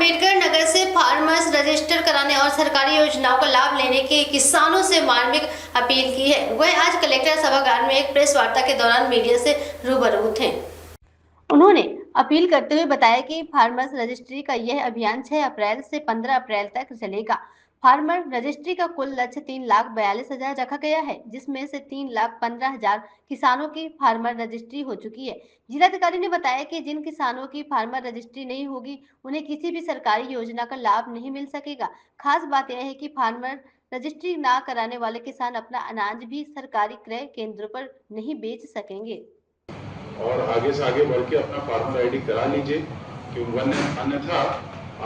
अम्बेडकर नगर से farmers register कराने और सरकारी योजनाओं का लाभ लेने की किसानों से मार्मिक अपील की है। वह आज कलेक्टर सभागार में एक प्रेस वार्ता के दौरान मीडिया से रूबरू थे। उन्होंने अपील करते हुए बताया कि फार्मर्स रजिस्ट्री का यह अभियान 6 अप्रैल से 15 अप्रैल तक चलेगा। फार्मर रजिस्ट्री का कुल लक्ष्य 3,42,000 रखा गया है, जिसमें से 3,15,000 किसानों की फार्मर रजिस्ट्री हो चुकी है। जिलाधिकारी ने बताया कि जिन किसानों की फार्मर रजिस्ट्री नहीं होगी, उन्हें किसी भी सरकारी योजना का लाभ नहीं मिल सकेगा। खास बात यह है कि फार्मर रजिस्ट्री ना कराने वाले किसान अपना अनाज भी सरकारी क्रय केंद्रों पर नहीं बेच सकेंगे। और आगे से आगे बढ़ के अपना फार्मर आईडी करा लीजिए, क्योंकि अन्यथा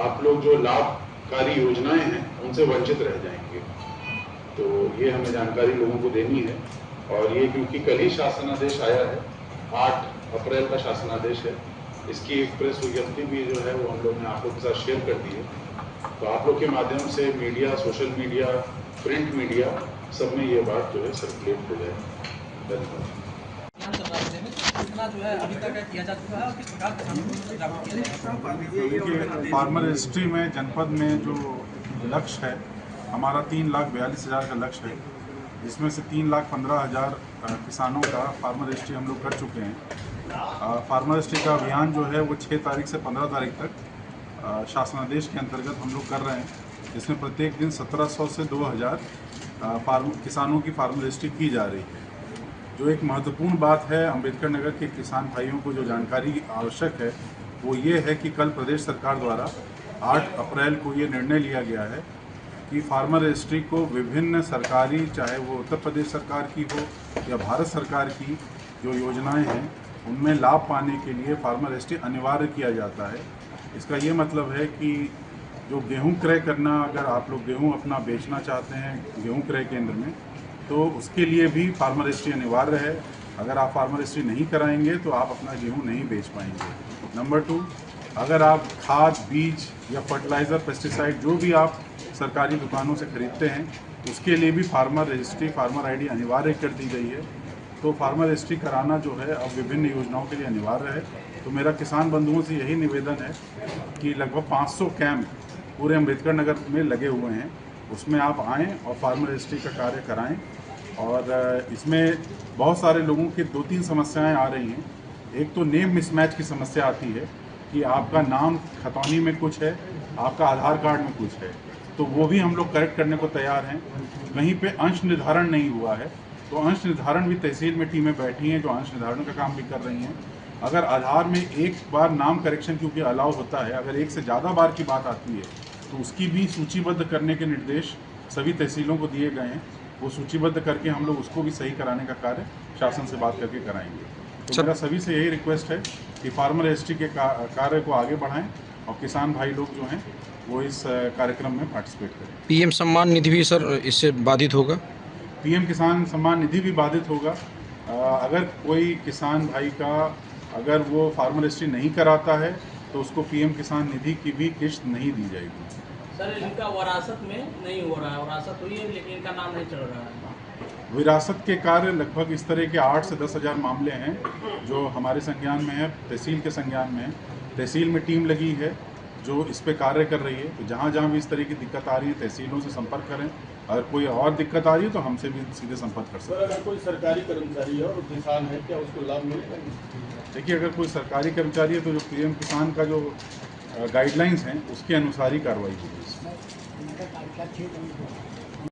आप लोग जो लाभकारी योजनाएं हैं उनसे वंचित रह जाएंगे। तो ये हमें जानकारी लोगों को देनी है। और ये क्योंकि कल ही शासनादेश आया है, 8 अप्रैल का शासनादेश है, इसकी एक प्रेस विज्ञप्ति भी जो है वो हम लोग ने आप लोग के साथ शेयर कर दी है। तो आप लोग के माध्यम से media, social media, print media सब में ये बात जो है सर्कुलेट हो जाए। धन्यवाद। जो है अभी तक किया जा चुका है और किस प्रकार किया फार्मर रजिस्ट्री में जनपद में जो लक्ष्य है हमारा 3,42,000 का लक्ष्य है, जिसमें से 3,15,000 किसानों का फार्मर रजिस्ट्री हम लोग कर चुके हैं। फार्मर रजिस्ट्री का अभियान जो है वो 6 तारीख से 15 तारीख तक शासनादेश के अंतर्गत हम लोग कर रहे हैं, जिसमें प्रत्येक दिन 1700 से 2,000 किसानों की फार्मर रजिस्ट्री की जा रही है। जो एक महत्वपूर्ण बात है अम्बेडकर नगर के किसान भाइयों को जो जानकारी आवश्यक है वो ये है कि कल प्रदेश सरकार द्वारा 8 अप्रैल को ये निर्णय लिया गया है कि फार्मर रजिस्ट्री को विभिन्न सरकारी, चाहे वो उत्तर प्रदेश सरकार की हो या भारत सरकार की जो योजनाएं हैं उनमें लाभ पाने के लिए फार्मर रजिस्ट्री अनिवार्य किया जाता है। इसका ये मतलब है कि जो गेहूँ क्रय करना, अगर आप लोग गेहूँ अपना बेचना चाहते हैं गेहूँ क्रय केंद्र में, तो उसके लिए भी फार्मर रजिस्ट्री अनिवार्य है। अगर आप फार्मर रजिस्ट्री नहीं कराएंगे तो आप अपना गेहूं नहीं बेच पाएंगे। नंबर 2, अगर आप खाद, बीज या फर्टिलाइज़र, पेस्टिसाइड जो भी आप सरकारी दुकानों से खरीदते हैं उसके लिए भी फार्मर रजिस्ट्री, फार्मर आईडी अनिवार्य कर दी गई है। तो फार्मर रजिस्ट्री कराना जो है अब विभिन्न योजनाओं के लिए अनिवार्य है। तो मेरा किसान बंधुओं से यही निवेदन है कि लगभग 500 कैंप पूरे अम्बेडकर नगर में लगे हुए हैं, उसमें आप आएँ और फार्मर रजिस्ट्री का कार्य कराएं। और इसमें बहुत सारे लोगों की 2-3 समस्याएं आ रही हैं। एक तो नेम मिसमैच की समस्या आती है कि आपका नाम खतौनी में कुछ है, आपका आधार कार्ड में कुछ है, तो वो भी हम लोग करेक्ट करने को तैयार हैं। कहीं पे अंश निर्धारण नहीं हुआ है, तो अंश निर्धारण भी तहसील में टीमें बैठी हैं जो अंश निर्धारण का काम भी कर रही हैं। अगर आधार में एक बार नाम करेक्शन क्योंकि अलाउ होता है, अगर एक से ज़्यादा बार की बात आती है तो उसकी भी सूचीबद्ध करने के निर्देश सभी तहसीलों को दिए गए हैं। वो सूचीबद्ध करके हम लोग उसको भी सही कराने का कार्य शासन से बात करके कराएंगे। तो मेरा सभी से यही रिक्वेस्ट है कि फार्मर रजिस्ट्री के कार्य को आगे बढ़ाएं और किसान भाई लोग जो हैं वो इस कार्यक्रम में पार्टिसिपेट करें। पीएम सम्मान निधि भी सर इससे बाधित होगा? पीएम किसान सम्मान निधि भी बाधित होगा। अगर कोई किसान भाई का अगर वो फार्मर रजिस्ट्री नहीं कराता है तो उसको पीएम किसान निधि की भी किश्त नहीं दी जाएगी। सर, इनका विरासत में नहीं हो रहा है, विरासत हुई है लेकिन इनका नाम नहीं चल रहा है। विरासत के कार्य लगभग इस तरह के 8 से 10,000 मामले हैं जो हमारे संज्ञान में है, तहसील के संज्ञान में है। तहसील में टीम लगी है जो इस पे कार्य कर रही है। तो जहाँ जहाँ भी इस तरह की दिक्कत आ रही है तहसीलों से संपर्क करें। अगर कोई और दिक्कत आ रही है तो हमसे भी सीधे संपर्क कर सकते हैं। अगर कोई सरकारी कर्मचारी है और किसान है, क्या उसको लाभ मिलेगा? देखिए, अगर कोई सरकारी कर्मचारी है तो जो पीएम किसान का जो गाइडलाइंस हैं उसके अनुसार ही कार्रवाई होगी।